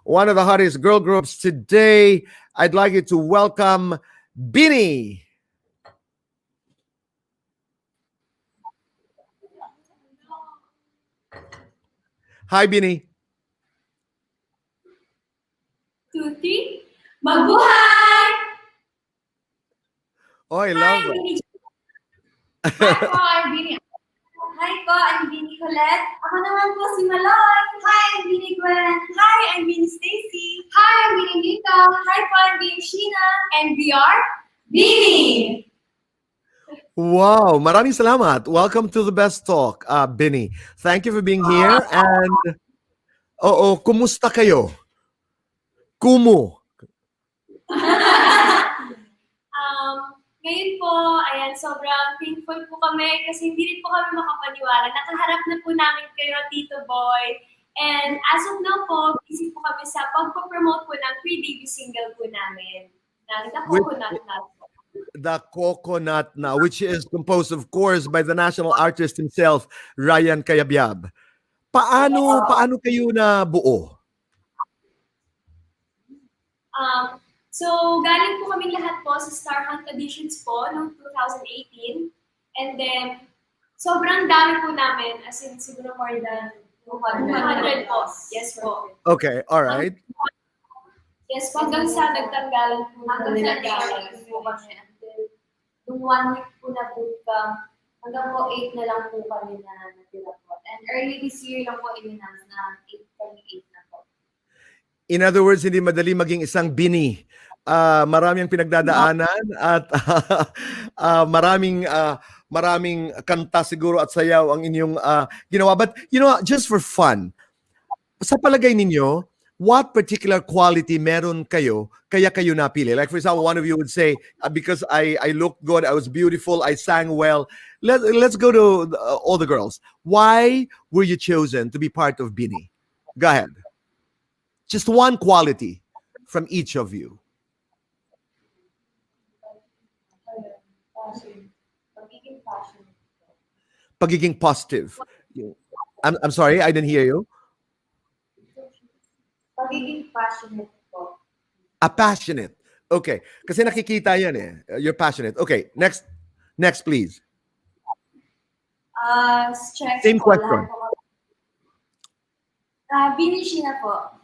one of the hottest girl groups today. I'd like you to welcome Bini. Hi, Bini. 2, 3. Mabuhay! Oh, I Hi, love I'm Bini. Hi that. po, I'm Bini. Hi po, I'm Bini Colette. Ako naman po si Maloy. Hi, I'm Bini Gwen. Hi, I'm Bini Stacy. Hi, I'm Bini Nita. Hi po, I'm Bini Sheena. And we are Bini! Wow, maraming salamat. Welcome to the Best Talk, Bini. Thank you for being here. And, kumusta kayo? Kumu. Ngayon po, ayan, sobrang thankful po kami kasi hindi rin po kami makapaniwala. Nakaharap na po namin kayo, Tito Boy. And as of now po, busy po kami sa pagpo-promote po ng pre-debut single po namin. Na The Coconut Nut po. The Coconut Now, which is composed, of course, by the national artist himself, Ryan Cayabyab. Paano kayo na buo? So, galing po kami lahat po sa Star Hunt auditions po noong 2018. And then, sobrang dami po namin, as in siguro more than 200 po. Yes po. Okay, all right. Yes po, hanggang sa nagtanggalan po kami. Nagtanggalan po kami until yung 1 week po na bootcamp, hanggang po 8 na lang po kami na natira po. And early this year lang po in-announce na 8 na po. In other words, hindi madali maging isang Bini. Maraming pinagdadaanan at maraming kanta siguro at sayaw ang inyong ginawa. But just for fun, sa palagay ninyo, what particular quality meron kayo kaya kayo napili? Like for example, one of you would say, because I looked good, I was beautiful, I sang well. Let's go to all the girls. Why were you chosen to be part of Bini? Go ahead. Just one quality from each of you. Pagiging positive. I'm sorry, I didn't hear you. Pagiging passionate po. Passionate. Okay. Kasi nakikita yan eh. You're passionate. Okay. Next, please. Strength Same po, question. Bini Sheena po.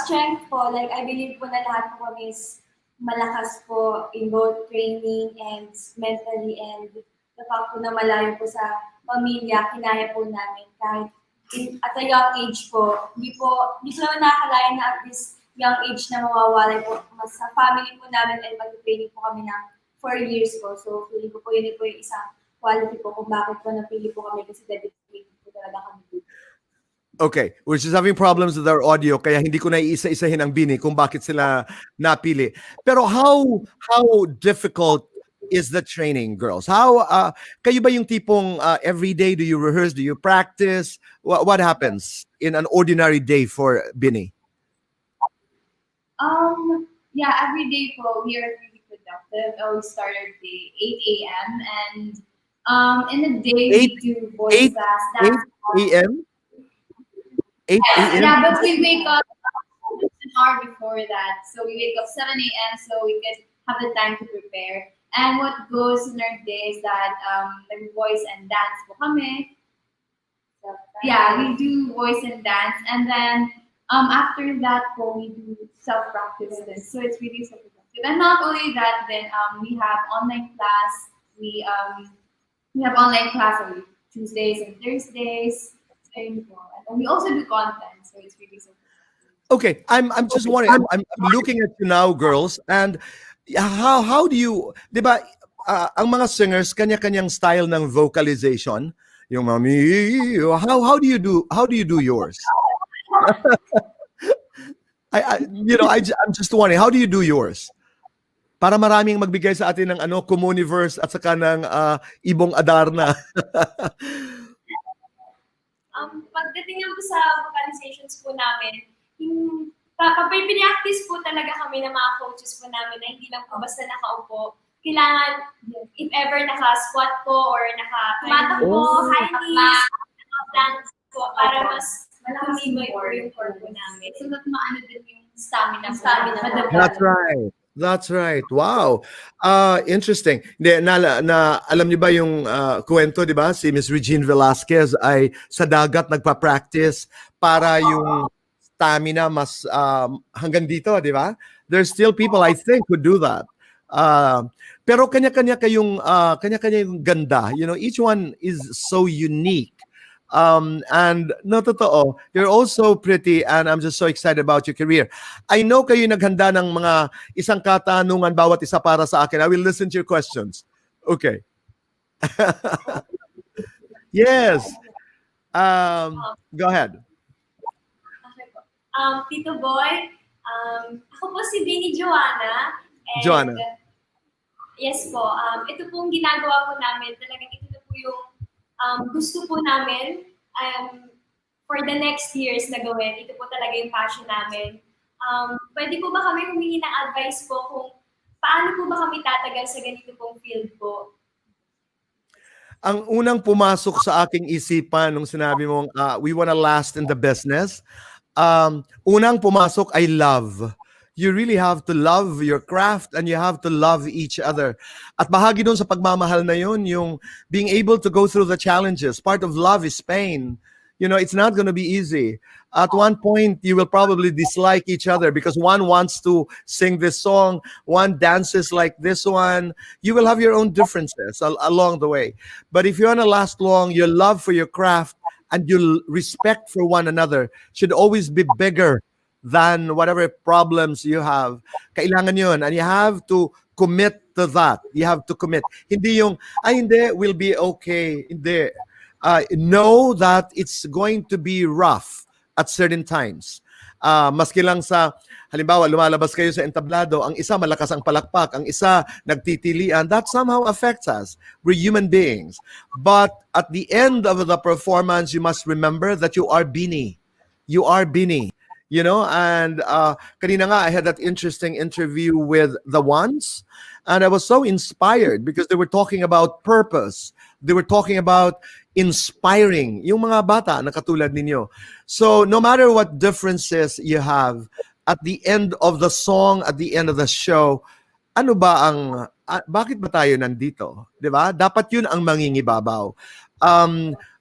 Strength po, like I believe po na lahat po kami is malakas po in both training and mentally, and the fact po na malayo po sa pamilya, kinaya po namin kahit at a young age po. Hindi po naman nakakalain na at this young age na mawawalay po mas sa family po namin, and mag-training po kami ng 4 years po. So feeling ko po yun po yung isang quality po kung bakit po napili po kami, kasi dedicated po talaga kami dito. Okay, we're just having problems with our audio kaya hindi ko na iisa-isahin ang Bini kung bakit sila napili. Pero how difficult is the training, girls? How kayo ba yung tipong every day do you rehearse, do you practice? What happens in an ordinary day for Bini? Yeah, every day po we are really productive. We start our day 8 a.m. and in a day we do voice class. 8 a.m. 8 a.m. Yeah, but we wake up an hour before that. So we wake up 7 a.m. so we can have the time to prepare. And what goes in our day is that like voice and dance po kami. Yeah, we do voice and dance, and then after that po we do self-practice. So it's really self-productive. And not only that, then we have online class. We have online class on Tuesdays and Thursdays. And we also do content, so it's really so. Okay, I'm just wondering. I'm looking at you now, girls, and how do you, di ba? Ang mga singers kanya-kanyang style ng vocalization. Yung mami, how do you do yours? I'm just wondering, how do you do yours? Para maraming magbigay sa atin ng Communiverse at saka ng Ibong Adarna. Pagdating po sa vocalizations po namin, kapag pinapractice po talaga kami ng mga coaches po namin na hindi lang po basta nakaupo. Kailangan, if ever naka-squat po or naka-tumatakbo, high knees, naka-plank po, para mas tumibay po yung corpo namin. So that maano din yung stamina. That's right. That's right. Wow. Interesting. Hindi, alam niyo ba yung kwento, di ba? Si Miss Regine Velasquez ay sa dagat nagpa-practice para yung stamina mas hanggang dito, di ba? There's still people, I think, who do that. Pero kanya-kanya yung ganda. You know, each one is so unique. And no, totoo, you're also pretty and I'm just so excited about your career. I know kayo naghanda ng mga isang katanungan bawat isa para sa akin. I will listen to your questions. Okay. Yes. Go ahead. Okay po. Tito Boy, ako po si Vinnie Joanna. And, Joanna. Yes po. Ito pong ginagawa po namin. Talagang ito na po yung gusto po namin for the next years na gawin. Ito po talaga yung passion namin. Pwede po ba kami humingi ng advice po kung paano po ba kami tatagal sa ganito pong field po? Ang unang pumasok sa aking isipan nung sinabi mong we wanna last in the business, unang pumasok ay love. You really have to love your craft and you have to love each other. At bahagi doon sa pagmamahal na yun, yung being able to go through the challenges. Part of love is pain. You know, it's not going to be easy. At one point, you will probably dislike each other because one wants to sing this song, one dances like this one. You will have your own differences along the way. But if you want to last long, your love for your craft and your respect for one another should always be bigger than whatever problems you have. Kailangan yun. And you have to commit to that. You have to commit. Hindi yung, hindi, we'll be okay. Hindi. Know that it's going to be rough at certain times. Maski lang sa, halimbawa, lumalabas kayo sa entablado, ang isa malakas ang palakpak, ang isa nagtitilian, that somehow affects us. We're human beings. But at the end of the performance, you must remember that you are Bini. You are Bini. You know, and kanina nga, I had that interesting interview with the Ones, and I was so inspired because they were talking about purpose. They were talking about inspiring yung mga bata na katulad ninyo. So no matter what differences you have, at the end of the song, at the end of the show, ano ba ang, bakit ba tayo nandito? Diba? Dapat yun ang mangingibabaw.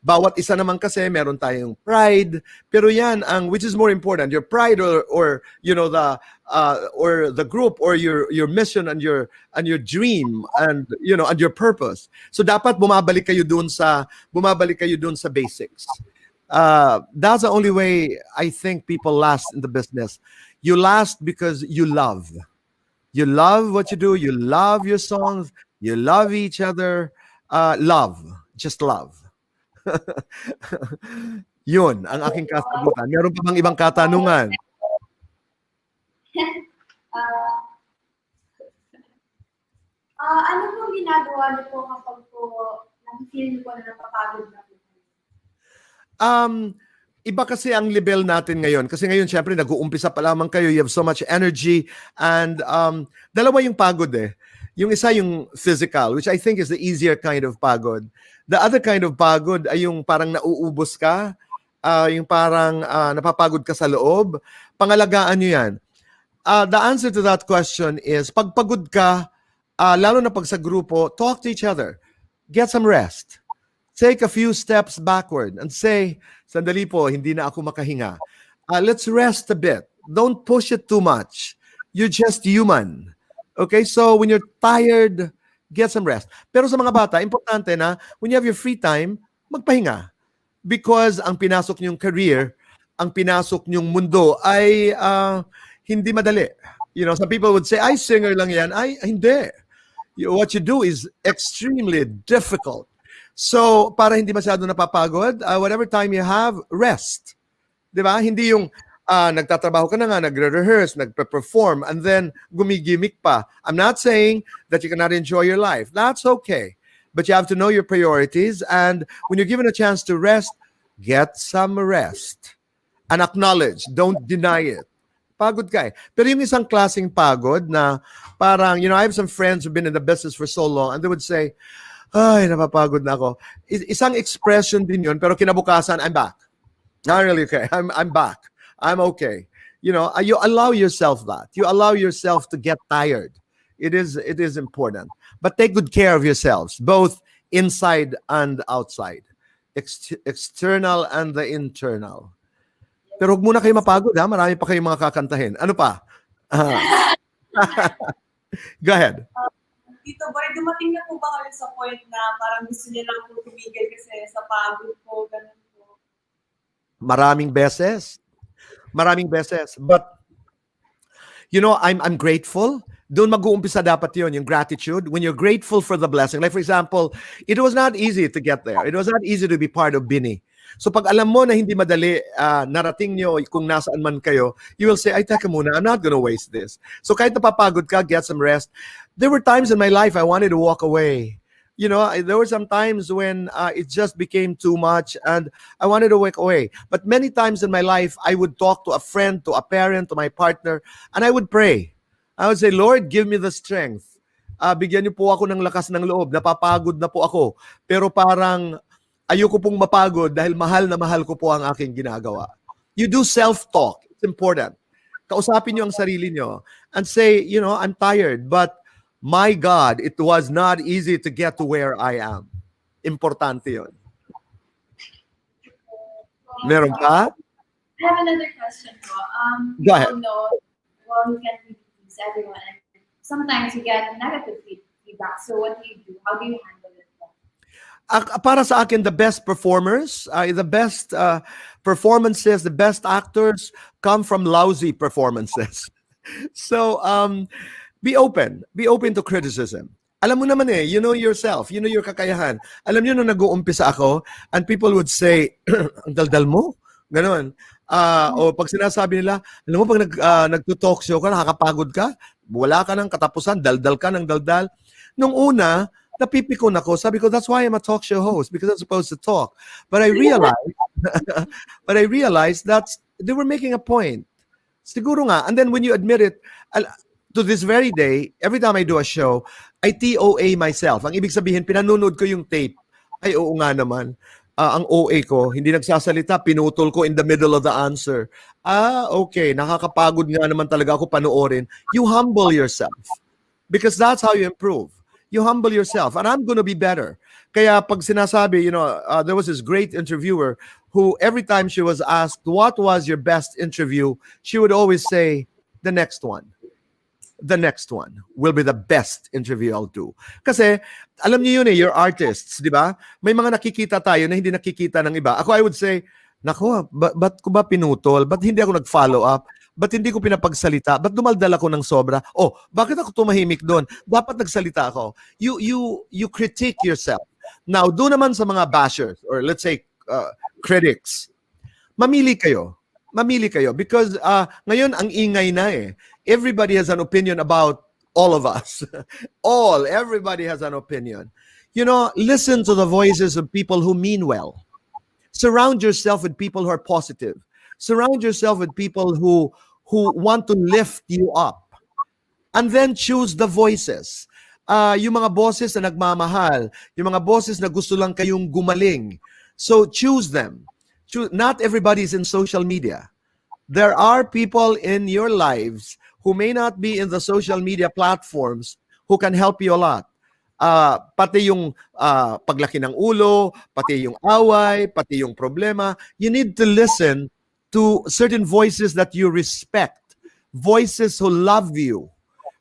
Bawat isa naman kasi meron tayong pride, pero yan ang which is more important, your pride or you know the group or your mission and your dream and you know and your purpose. So dapat bumabalik kayo doon sa basics. That's the only way I think people last in the business. You last because you love. You love what you do, you love your songs, you love each other. Just love. Yun ang aking kasagutan. Meron pa bang ibang katanungan? Ano pong ginagawa niyo po kapag po feel niyo po na napapagod na po? Iba kasi ang level natin ngayon. Kasi ngayon, syempre, nag-uumpisa pa lamang kayo. You have so much energy. And dalawa yung pagod eh. Yung isa yung physical, which I think is the easier kind of pagod. The other kind of pagod ay yung parang nauubos ka, yung parang napapagod ka sa loob. Pangalagaan nyo yan. The answer to that question is, pag pagod ka, lalo na pag sa grupo, talk to each other. Get some rest. Take a few steps backward and say, sandali po, hindi na ako makahinga. Let's rest a bit. Don't push it too much. You're just human. Okay, so when you're tired, get some rest. Pero sa mga bata, importante na when you have your free time, magpahinga. Because ang pinasok niyong career, ang pinasok niyong mundo ay hindi madali. You know, some people would say, ay, singer lang yan. Ay, hindi. What you do is extremely difficult. So, para hindi masyado napapagod, whatever time you have, rest. Diba? Hindi yung nagtatrabaho ka na nga, nagre-rehearse, nagpe-perform, and then gumigimik pa. I'm not saying that you cannot enjoy your life. That's okay. But you have to know your priorities, and when you're given a chance to rest, get some rest. And acknowledge, don't deny it. Pagod ka eh. Pero yung isang klaseng pagod na parang, you know, I have some friends who've been in the business for so long, and they would say, ay, napapagod na ako. Isang expression din yun, pero kinabukasan, I'm back. Not really okay. I'm back. I'm okay. You know, you allow yourself that. You allow yourself to get tired. It is important. But take good care of yourselves, both inside and outside. External and the internal. Pero huwag muna kayo mapagod, ha? Marami pa kayong mga kakantahin. Ano pa? Ah. Go ahead. Tito Boy, dumating na po ba kayo sa point na parang gusto niya lang po tumigil kasi sa pagod po, ganun po? Maraming beses. Maraming beses. But, you know, I'm grateful. Doon mag-uumpisa dapat yun, yung gratitude. When you're grateful for the blessing. Like for example, it was not easy to get there. It was not easy to be part of Bini. So pag alam mo na hindi madali, narating nyo kung nasaan man kayo, you will say, ay, teka muna, I'm not gonna waste this. So kahit napapagod ka, get some rest. There were times in my life I wanted to walk away. You know, there were some times when it just became too much and I wanted to walk away. But many times in my life, I would talk to a friend, to a parent, to my partner, and I would pray. I would say, Lord, give me the strength. Bigyan niyo po ako ng lakas ng loob. Napapagod na po ako. Pero parang ayoko pong mapagod dahil mahal na mahal ko po ang aking ginagawa. You do self-talk. It's important. Kausapin niyo ang sarili niyo and say, you know, I'm tired, but my God, it was not easy to get to where I am. Importante yun. Meron pa? I have another question po. Go ahead. You know, well, you can't really please everyone. And sometimes you get negative feedback. So what do you do? How do you handle it? Para sa akin, the best performers, the best performances, the best actors come from lousy performances. So, be open to criticism. Alam mo naman you know yourself, you know your kakayahan. Alam niyo nung nag-uumpisa ako, and people would say, ang daldal mo? Ganon. O pag sinasabi nila, alam mo pag nagto-talk show ka, nakakapagod ka, wala ka ng katapusan, daldal ka ng daldal. Nung una, napipikon ako. Sabi ko, that's why I'm a talk show host, because I'm supposed to talk. But I realized that they were making a point. Siguro nga. And then when you admit it, to this very day, every time I do a show, I TOA myself. Ang ibig sabihin, pinanonood ko yung tape. Ay, oo nga naman. Ang OA ko, hindi nagsasalita, pinutol ko in the middle of the answer. Okay, nakakapagod nga naman talaga ako panoorin. You humble yourself. Because that's how you improve. You humble yourself. And I'm going to be better. Kaya pag sinasabi, you know, there was this great interviewer who every time she was asked, what was your best interview? She would always say, the next one. The next one will be the best interview I'll do. Kasi, alam niyo yun you're artists, di ba? May mga nakikita tayo na hindi nakikita ng iba. Ako, I would say, nako, ba't ko ba pinutol? Ba't hindi ako nag-follow up? Ba't hindi ko pinapagsalita? Ba't dumaldal ako ng sobra? Oh, bakit ako tumahimik doon? Dapat nagsalita ako. You critique yourself. Now, doon naman sa mga bashers, or let's say, critics, mamili kayo. Mamili kayo. Because ngayon, ang ingay na Everybody has an opinion about all of us. Everybody has an opinion. You know, listen to the voices of people who mean well. Surround yourself with people who are positive. Surround yourself with people who want to lift you up. And then choose the voices. Yung mga boses na nagmamahal, yung mga boses na gusto lang kayong gumaling. So choose them. Not everybody is in social media. There are people in your lives who may not be in the social media platforms who can help you a lot. Pati yung paglaki ng ulo, pati yung away, pati yung problema. You need to listen to certain voices that you respect. Voices who love you.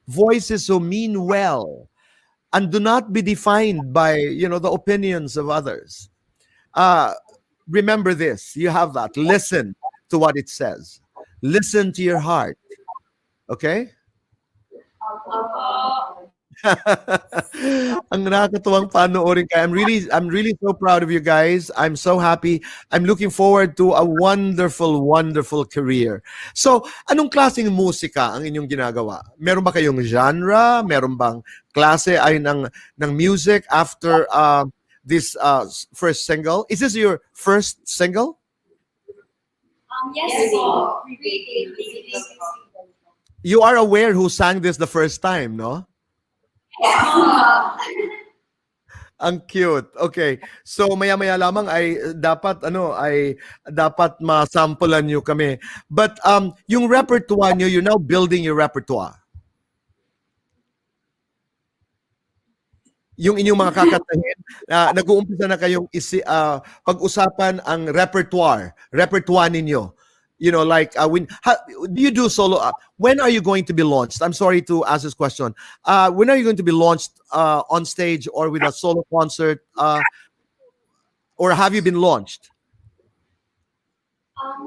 Voices who mean well. And do not be defined by, you know, the opinions of others. Remember this. You have that. Listen to what it says. Listen to your heart. Okay? Ang nakakatuwang panoorin kayo. I'm really so proud of you guys. I'm so happy. I'm looking forward to a wonderful, wonderful career. So, anong klaseng musika ang inyong ginagawa? Meron ba kayong genre? Meron bang klase ay ng music after this first single? Is this your first single? Yes po. You are aware who sang this the first time, no? Ang cute. Okay. So maya-maya lamang ay dapat masampulan niyo kami. But yung repertoire niyo, you're now building your repertoire. Yung inyong mga kakantahin, nag-uumpisa na kayong pag-usapan ang repertoire ninyo. You know, like do you do solo? When are you going to be launched? I'm sorry to ask this question. When are you going to be launched on stage or with a solo concert? Or have you been launched?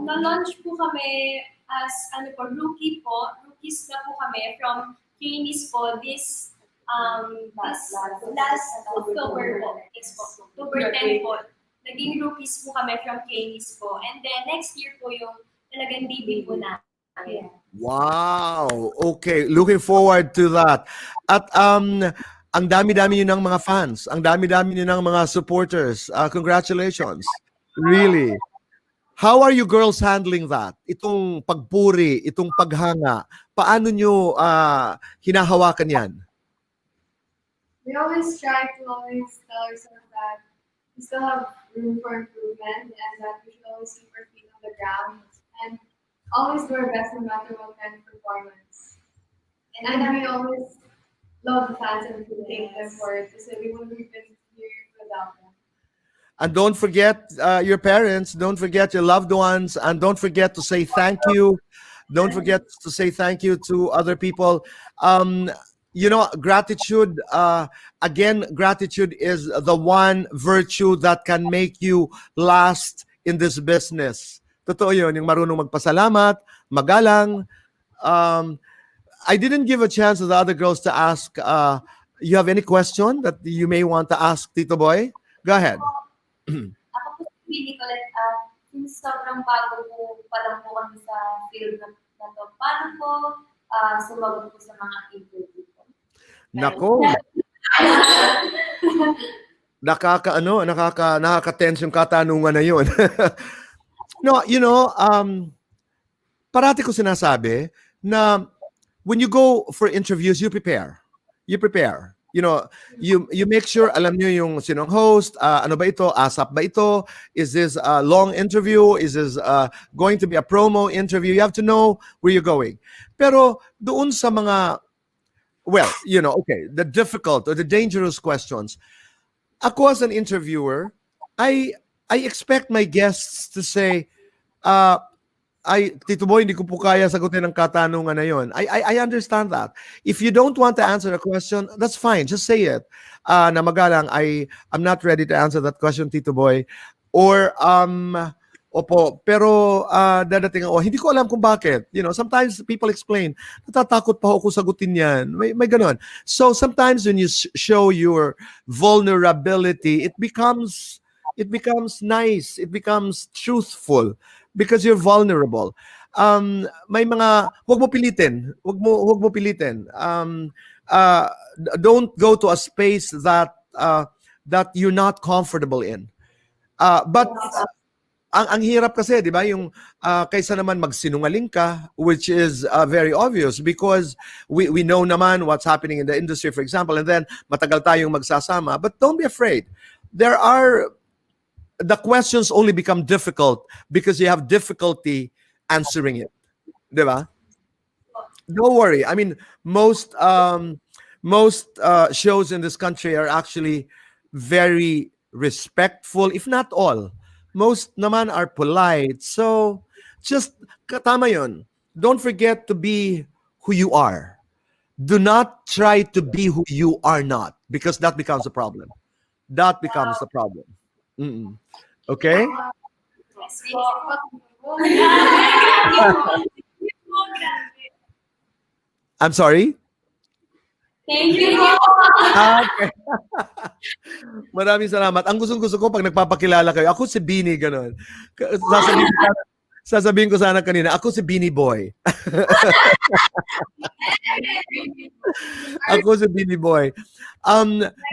Na-launch po kami as rookies na po kami from Kinis po this last October po. Yes po. October 10 po. Naging rookies po kami from Kinis po. And then next year po yung talagang debut po namin. Wow. Okay. Looking forward to that. At ang dami-dami niyo ng mga fans. Ang dami-dami niyo ng mga supporters. Congratulations. Really. How are you girls handling that? Itong pagpuri, itong paghanga. Paano niyo hinahawakan yan? We always try to always tell ourselves that we still have room for improvement and that we should always keep our feet on the ground and always do our best no matter what kind of performance. And then we always love the fans and we thank them for it because we wouldn't have been here without them. And don't forget your parents, don't forget your loved ones, and don't forget to say thank you. Don't forget to say thank you to other people. You know, gratitude, again, gratitude is the one virtue that can make you last in this business. Totoo yun, yung marunong magpasalamat, magalang. I didn't give a chance to the other girls to ask, you have any question that you may want to ask Tito Boy? Go ahead. Ako po si Nicolette, since sobrang bago po pa lang po kami sa field na to, paano po sumagot po sa mga interview po? Nako. Nakaka-tense yung katanungan na yun. No, you know, parati ko sinasabi na when you go for interviews, you prepare. You prepare. You know, you make sure alam niyo yung sinong host, ano ba ito, ASAP ba ito, is this a long interview, is this going to be a promo interview, you have to know where you're going. Pero doon sa mga, well, you know, okay, the difficult or the dangerous questions, ako as an interviewer, I expect my guests to say, Tito Boy, hindi ko po kaya sagutin ang katanungan na yon. I understand that. If you don't want to answer a question, that's fine. Just say it. Na magalang, I'm not ready to answer that question, Tito Boy. Or, opo, pero dadating ako, hindi ko alam kung bakit. You know, sometimes people explain, natatakot pa ako sagutin yan. May ganon. So sometimes when you show your vulnerability, it becomes nice. It becomes truthful. Because you're vulnerable. May mga, wag mo pilitin. Wag mo pilitin. Don't go to a space that you're not comfortable in. But ang hirap kasi, di ba, yung kaysa naman magsinungaling ka, which is very obvious because we know naman what's happening in the industry, for example, and then matagal tayong magsasama. But don't be afraid. The questions only become difficult because you have difficulty answering it. Diba? Don't worry. I mean, most shows in this country are actually very respectful, if not all. Most naman are polite. So, just tama yun. Don't forget to be who you are. Do not try to be who you are not because that becomes a problem. That becomes a problem. Mm-mm. Okay? I'm sorry? Thank you. Okay. Maraming salamat. Ang gusto ko pag nagpapakilala kayo, ako si Beanie, gano'n. Sasabihin ko sana kanina, ako si Beanie Boy. Ako si Beanie Boy.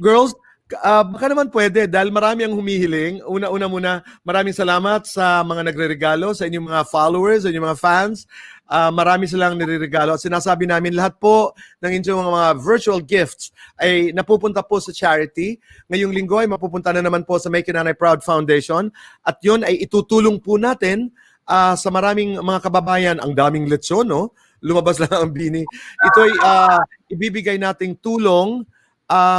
Girls, Baka naman pwede dahil marami ang humihiling. Una-una muna, maraming salamat sa mga nagreregalo, sa inyong mga followers, sa inyong mga fans. Marami silang nireregalo. At sinasabi namin lahat po ng inyong mga virtual gifts ay napupunta po sa charity. Ngayong linggo ay mapupunta na naman po sa Make Your Nanay Proud Foundation. At yun ay itutulong po natin sa maraming mga kababayan. Ang daming lechon, no? Lumabas lang ang bini. Ito ay ibibigay nating tulong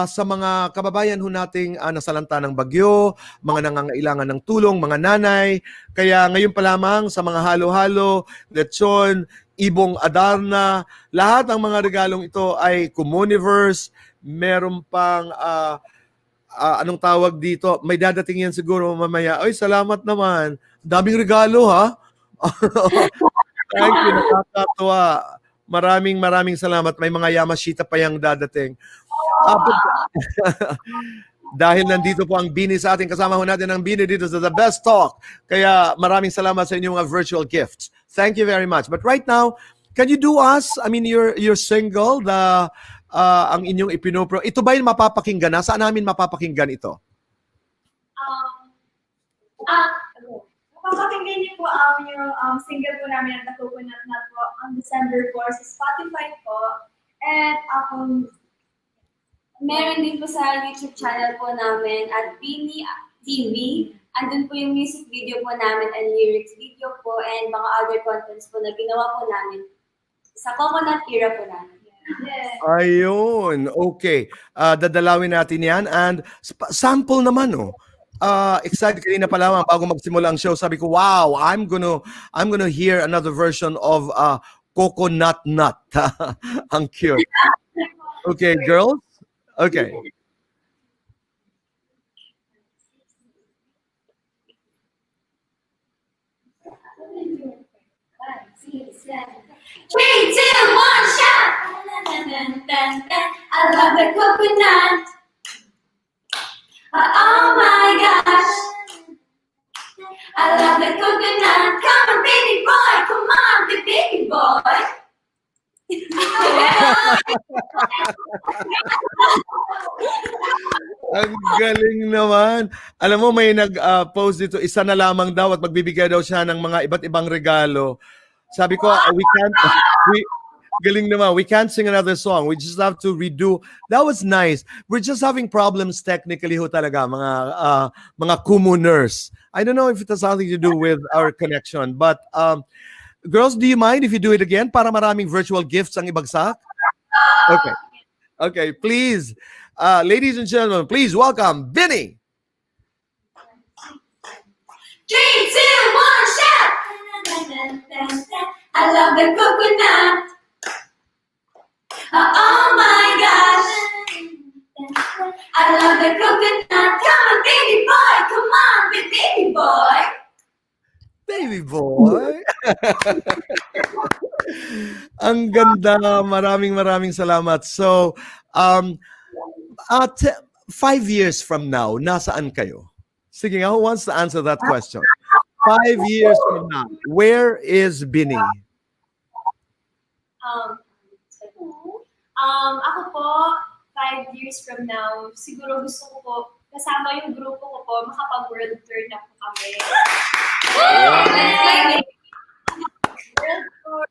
sa mga kababayan ho nating nasalanta ng bagyo, mga nangangailangan ng tulong, mga nanay. Kaya ngayon pa lamang sa mga halo-halo, lechon, ibong Adarna, lahat ng mga regalong ito ay Communiverse. Meron pang anong tawag dito? May dadating yan siguro mamaya. Ay, salamat naman. Daming regalo, ha? Thank you, nakakatuwa. Maraming salamat. May mga Yamashita pa yang dadating. Dahil nandito po ang Bini sa ating, kasama ho natin ang Bini dito sa The Best Talk. Kaya maraming salamat sa inyong mga virtual gifts. Thank you very much. But right now, can you do us, I mean, your single, ang inyong ipinopro. Ito ba yung mapapakinggan na? Saan namin mapapakinggan ito? Papakinggan niyo po yung single po namin na Coconut Nut po on December 4 sa Spotify po. And Meron din po sa YouTube channel po namin at Bini TV. Andun po yung music video po namin and lyrics video po and mga other contents po na ginawa po namin sa Coconut era po namin. yes. Ayun, okay. Dadalawin natin yan. And sample naman, oh. Excited kanina pa lamang bago magsimula ang show. Sabi ko, wow, I'm gonna hear another version of Coconut Nut. Ang cute. Okay, girls? Okay. 3, 2, 1, shot! I love the coconut. Oh my gosh. I love the coconut. Come on, baby boy. Come on, the baby boy. Ang galing naman. Alam mo, may nag-post dito, isa na lamang daw at magbibigay daw siya ng mga iba't ibang regalo. Sabi ko, galing naman, we can't sing another song. We just have to redo. That was nice. We're just having problems technically ho talaga, mga commoners. I don't know if it has something to do with our connection, but girls, do you mind if you do it again para maraming virtual gifts ang ibagsak? Okay. Okay, please. Ladies and gentlemen, please welcome Bini. 3, 2, 1, shot! I love the coconut. Oh my gosh. I love the coconut. Come on, baby boy. Come on, baby boy. Baby boy. Ang ganda. Maraming salamat. So, 5 years from now, nasaan kayo? Sige nga, who wants to answer that question? 5 years from now, where is Bini? Ako po, 5 years from now, siguro gusto ko po, kasama yung grupo ko po, makapag-world tour na po kami. World tour.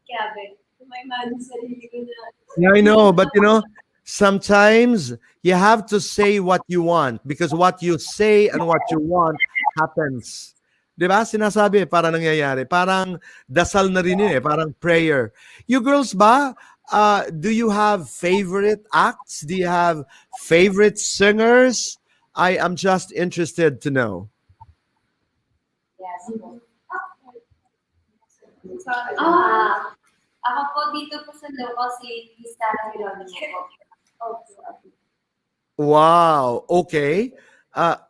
Grabe. May sarili ko na. Yeah, I know, but you know, sometimes you have to say what you want because what you say and what you want happens. Diba? Sinasabi, parang nangyayari. Parang dasal na rin yun eh. Parang prayer. You girls ba, do you have favorite acts? Do you have favorite singers? I am just interested to know. Yes. Ako po dito po sa local si Lisa Geronimo po. Wow. Okay.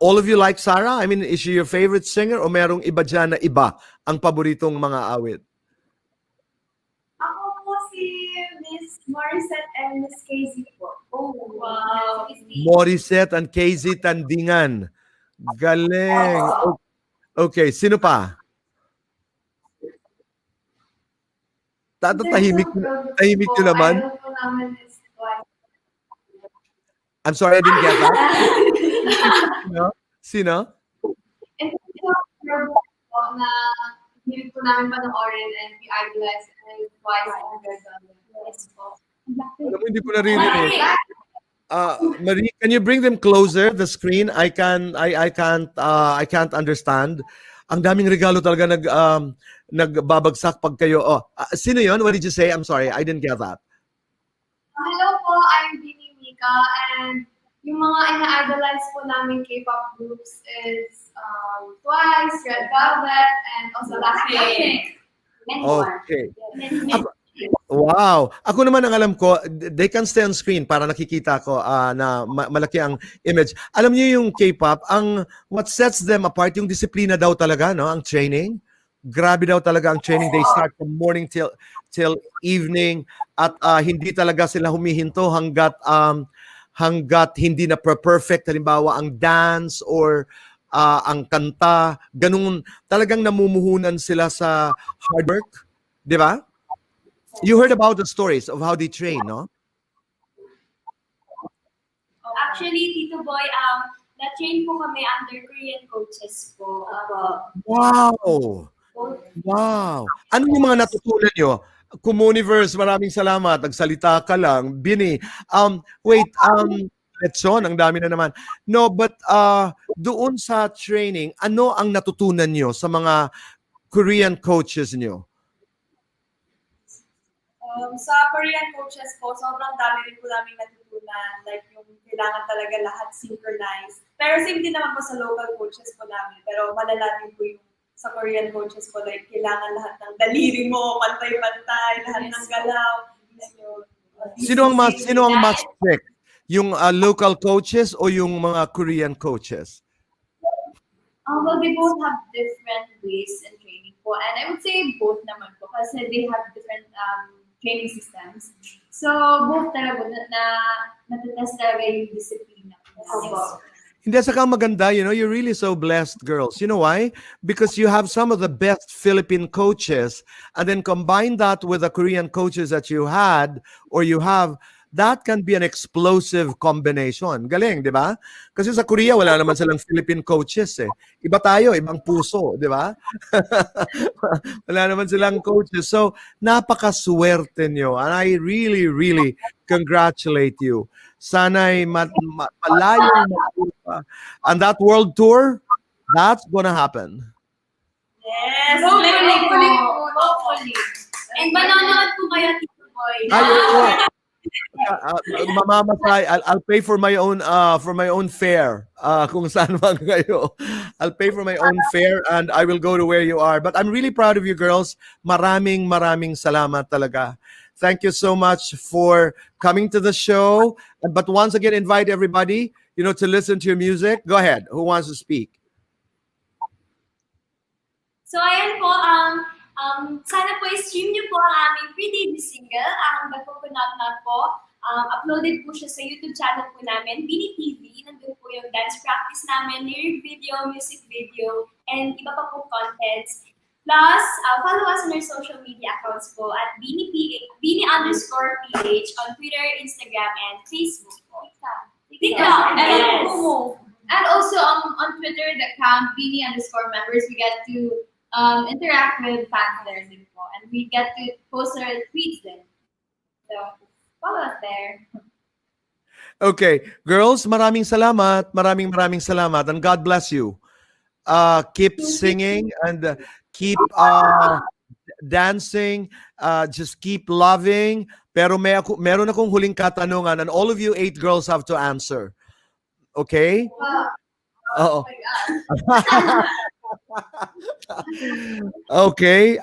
All of you like Sarah? I mean, is she your favorite singer o merong iba dyan na iba ang paboritong mga awit? Ako po si Miss Morissette and Miss Casey po. Oh, wow. Morissette and KZ Tandingan. Galing. Okay, sino pa? Tahimik nyo naman. Idol po namin is Twice. I'm sorry, I didn't get that. Sino? Sino? And ito, po na hindi po namin panoorin and we idolize and wise and good. Yes po. Alam mo, hindi ko naririnig. Marie, can you bring them closer, the screen? I can't understand. Ang daming regalo talaga nagbabagsak pag kayo. Sino yon? What did you say? I'm sorry, I didn't get that. Hello po, I'm Bini Mika and yung mga ina-idolize po namin K-pop groups is Twice, Red Velvet, and also Blackpink. Many more. Okay. Wow. Ako naman ang alam ko, they can stay on screen para nakikita ko na malaki ang image. Alam niyo yung K-pop, what sets them apart, yung disiplina daw talaga, no? Ang training. Grabe daw talaga ang training. They start from morning till evening at hindi talaga sila humihinto hanggat hindi na perfect. Halimbawa, ang dance or ang kanta, ganun talagang namumuhunan sila sa hard work. Di ba? You heard about the stories of how they train, no? Actually, Tito Boy, na-train po kami under Korean coaches po. Wow! Wow! Ano yung mga natutunan nyo? Comuniverse, maraming salamat. Nagsalita ka lang. Bini, Letson, ang dami na naman. No, but doon sa training, ano ang natutunan nyo sa mga Korean coaches nyo? Sa Korean coaches po, sobrang dami rin po namin natutunan. Like yung kailangan talaga lahat synchronized. Pero same din naman po sa local coaches po namin. Pero malala din po yung sa Korean coaches po. Like kailangan lahat ng daliri mo, pantay-pantay, lahat ng galaw. Sino ang mas strict? Yung local coaches o yung mga Korean coaches? Well, they both have different ways in training po. And I would say both naman po kasi they have different training systems. So, both talaga natatest talaga yung disiplina. Hindi, saka maganda, you're really so blessed, girls. You know why? Because you have some of the best Philippine coaches, and then combine that with the Korean coaches that you had, or you have, that can be an explosive combination. Galing, di ba? Kasi sa Korea, wala naman silang Philippine coaches eh. Iba tayo, ibang puso, di ba? Wala naman silang coaches. So, napakaswerte nyo. And I really, really congratulate you. Sana'y malayong makuha. And that world tour, that's gonna happen. Yes! Hopefully. And manonood po kayo, Tito Boy. Mamamatay. I'll pay for my own fare. Kung saan man kayo. I'll pay for my own fare and I will go to where you are. But I'm really proud of you girls. Maraming salamat talaga. Thank you so much for coming to the show. But once again, invite everybody, to listen to your music. Go ahead. Who wants to speak? So, ayan po, sana po i-stream niyo po ang aming pre-debut single, ang Nagpo-Not Not po. Uploaded po siya sa YouTube channel po namin, Bini TV. Nandun po yung dance practice namin, lyric video, music video, and iba pa po contents. Plus, follow us on our social media accounts po at Bini_PH on Twitter, Instagram, and Facebook po. TikTok. And also on Twitter, the account Bini_members, we get to interact with fans there din po. And we get to post our tweets then. So, follow us there. Okay. Girls, maraming salamat. Maraming salamat. And God bless you. Keep singing and keep dancing. Just keep loving. Pero meron akong huling katanungan and all of you 8 girls have to answer. Okay? Oh my God. Okay.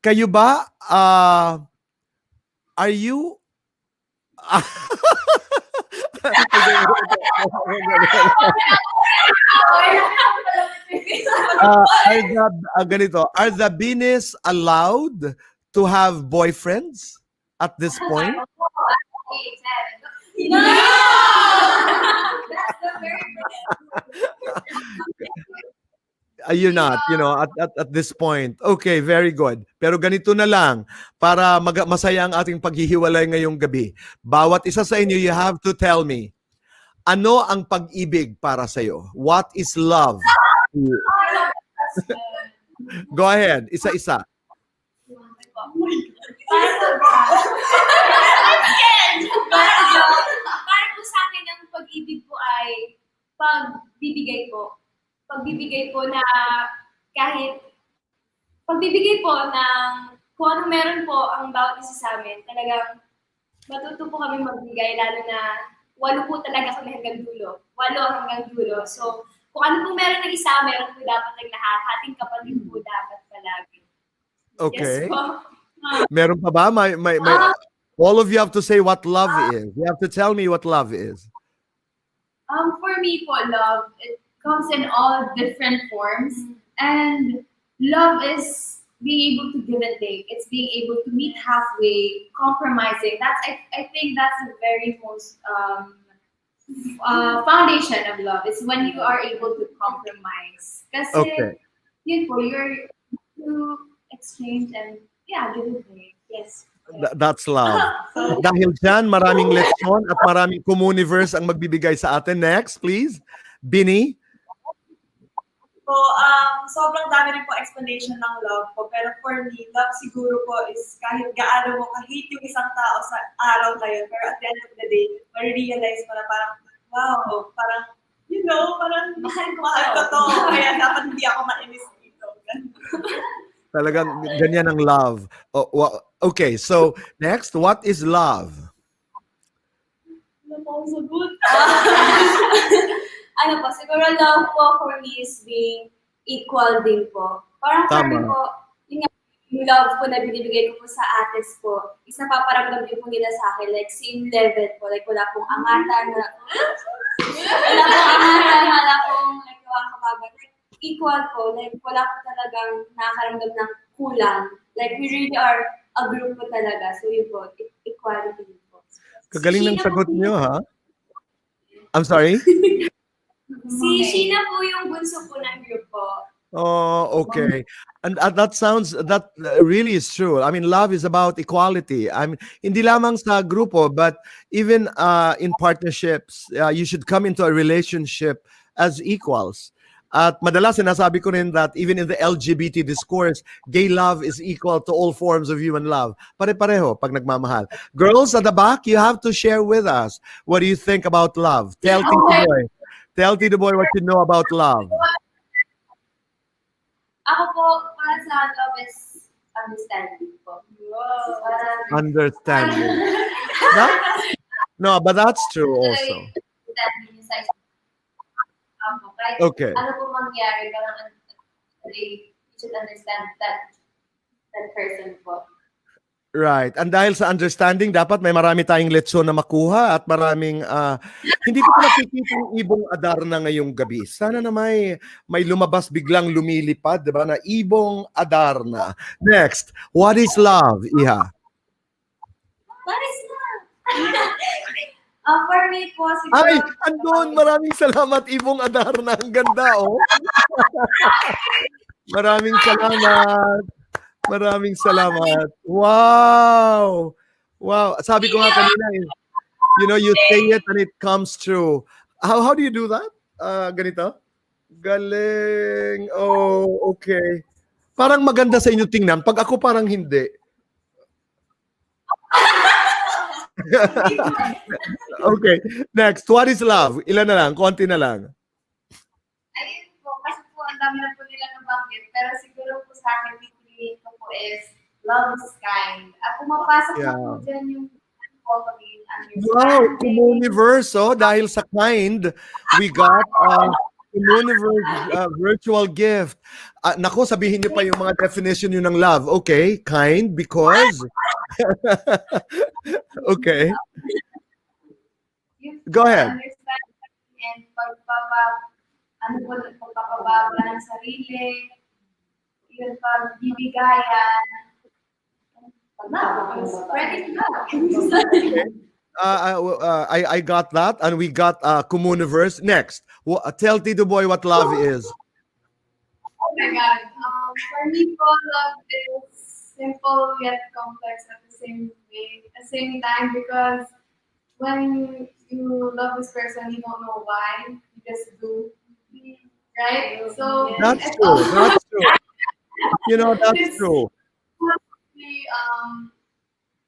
Kayo ba, are you... are the Binis allowed to have boyfriends at this point? No! That's the very You're not, at this point. Okay, very good. Pero ganito na lang, para masaya ang ating paghihiwalay ngayong gabi. Bawat isa sa inyo, you have to tell me, Ano ang pag-ibig para sa'yo? What is love? Go ahead, isa-isa. Para po sa akin, ang pag-ibig po ay pagbibigay po. Pagbibigay po na kahit pagbibigay po ng kung ano meron po ang bawat isa sa amin, talagang matuto po kami magbigay, lalo na 8 po talaga kami hanggang dulo. 8 hanggang dulo. So, kung ano pong meron ng isa, meron po dapat ng lahat. Ating kapatid po dapat palagi. Okay. Yes po. Meron pa ba? All of you have to say what love is. You have to tell me what love is. For me po, love, it comes in all different forms. And love is being able to give and take. It's being able to meet halfway, compromising. I think that's the very most foundation of love. It's when you are able to compromise. Kasi, Okay. yun po, you're to exchange and, yeah, give and take. Yes. That's love. Dahil dyan, maraming leksyon at maraming communiverse ang magbibigay sa atin. Next, please. Bini? So, sobrang dami rin po explanation ng love po. Pero for me, love siguro po is kahit gaano mo kahit yung isang tao sa araw na yun. Pero at the end of the day, ma-realize mo na parang, wow, parang, you know, parang mahal ko to. Kaya dapat hindi ako mainis dito. Talagang ganyan ang love. Okay, so next, what is love? Ano po, siguro love po for me is being equal din po. Parang Tama. kami po, yung love po na binibigay ko po sa ates po, is napaparamdam din po nila sa akin, like same level po, like wala pong angatan na, wala pong like kabagat. Like, equal po, like wala po talagang nakakaramdam ng kulang. Like we really are a group po talaga. So yun po, equality po. Kagaling ng Sheena sagot po- niyo, ha? I'm sorry? Si Sheena po yung bunso po ng group po. Oh, okay. And that really is true. I mean, love is about equality. I mean, hindi lamang sa grupo, but even in partnerships, you should come into a relationship as equals. At madalas sinasabi ko rin that even in the LGBT discourse, gay love is equal to all forms of human love. Pare-pareho pag nagmamahal. Girls at the back, you have to share with us. What do you think about love? Tell Tito Boy. Tell Tito Boy what you know about love. Ako po, para sa love is understanding po. Understanding. No, but that's true also. Understanding yung size. Kahit Okay. ano po mangyari, parang you should understand that person po. Right. And dahil sa understanding, dapat may marami tayong letsyon na makuha at maraming, hindi ko pa nakikita yung ibong Adarna ngayong gabi. Sana na may lumabas biglang lumilipad, di ba, na ibong Adarna. Next, what is love, Iha? What is love? For me po, siguro... Ay, andun, maraming salamat, ibong Adarna. Ang ganda, oh. Maraming salamat. Maraming salamat. Wow! Wow. Sabi ko nga kanina, you know, you say it and it comes true. How do you do that? Ganito? Galing. Oh, okay. Parang maganda sa inyo tingnan. Pag ako parang hindi. Okay. Next. What is love? Ilan na lang? Konti na lang. Ayun po, kasi po ang dami na po nila nabanggit. Pero siguro po sa akin, pipiliin ko po is love is kind. At pumapasok na po dyan yung pagiging Wow, understanding. Communiverse, oh, dahil sa kind, we got Communiverse virtual gift. Nako, sabihin niyo pa yung mga definition yun ng love. Okay, kind because... Okay. Yung Go ahead. understanding and pagpapababa ng sarili, yun pagbibigayan, spreading love. I got that, and we got Communiverse. Next, tell Tito Boy what love is. Oh my God. For me po, love is simple yet complex at the same time because when you love this person, you don't know why, you just do, right? So That's it's true. That's true. You know, that's It's- true.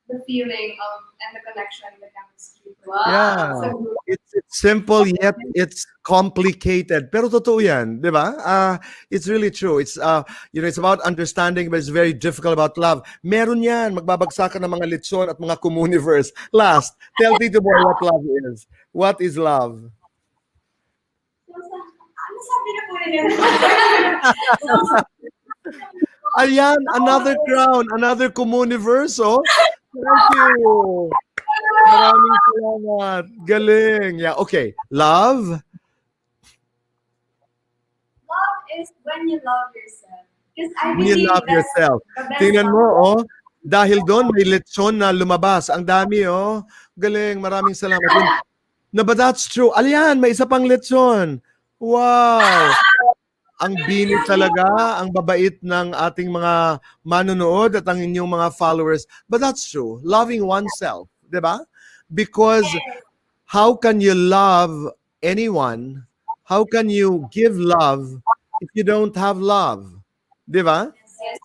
the feeling of and the connection, the chemistry. Wow. Yeah. So, It's simple yet it's complicated. Pero totoo 'yan, 'di ba? It's really true. It's about understanding, but it's very difficult about love. Meron 'yan, magbabagsakan ng mga litson at mga communiverse. Last, tell Tito Boy what love is. What is love? Ano sabi na po nila? Ayan, another crown, another communiverse, oh. Thank you. Maraming salamat. Galing. Yeah, okay. Love. Love is when you love yourself. Because I When you believe love that's yourself. the best Tingnan mo, love. oh. Dahil doon, may lechon na lumabas. Ang dami, oh. Galing. Maraming salamat. No, but that's true. Aliyan, may isa pang lechon. Wow. Ang bini talaga, ang babait ng ating mga manonood at ang inyong mga followers. But that's true. Loving oneself, di ba? Because how can you love anyone? How can you give love if you don't have love? Di ba? Yes.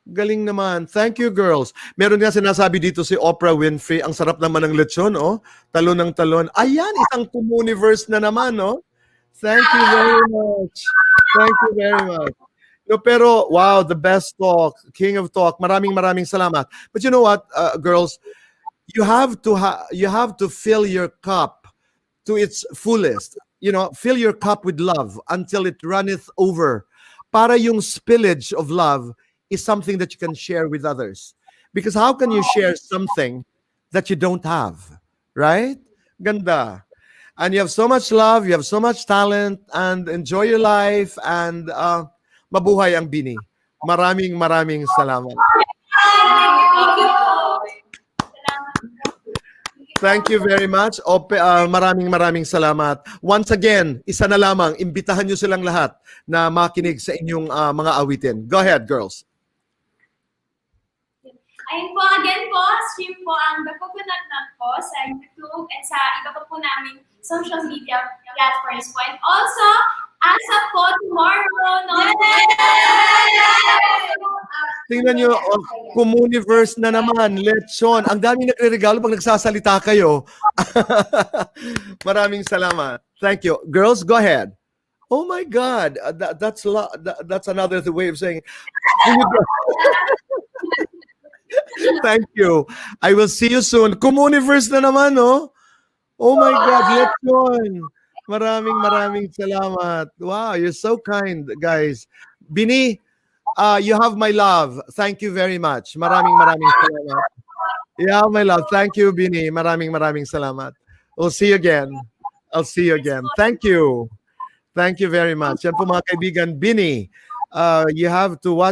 Galing naman. Thank you, girls. Meron nga sinasabi dito si Oprah Winfrey, ang sarap naman ng lechon, oh. Talon ng talon. Ayan, isang communiverse na naman, oh. Thank you very much. Thank you very much. No, pero, wow, the best talk, king of talk. Maraming salamat. But you know what, girls? You have to fill your cup to its fullest. You know, fill your cup with love until it runneth over. Para yung spillage of love is something that you can share with others. Because how can you share something that you don't have? Right? Ganda. And you have so much love, you have so much talent, and enjoy your life, and mabuhay ang Bini. Maraming salamat. Thank you po. Salamat. Thank you very much. Maraming salamat. Once again, isa na lamang, imbitahan nyo silang lahat na makinig sa inyong mga awitin. Go ahead, girls. Ayun po, again po, stream po ang The Coconut Nut po sa YouTube and sa iba pa po namin social media platforms po. And also, as of po tomorrow, no? Tingnan nyo, communiverse na naman, lechon. Ang dami nagre-regalo pag nagsasalita kayo. Maraming salamat. Thank you. Girls, go ahead. Oh my God, that's another way of saying. Thank you. I will see you soon. Communiverse na naman, no? Oh my God, lechon. Maraming salamat. Wow, you're so kind, guys. Bini, you have my love. Thank you very much. Maraming salamat. You have my love. Thank you, Bini. Maraming salamat. We'll see you again. I'll see you again. Thank you. Thank you very much. Yan po mga kaibigan, Bini. You have to watch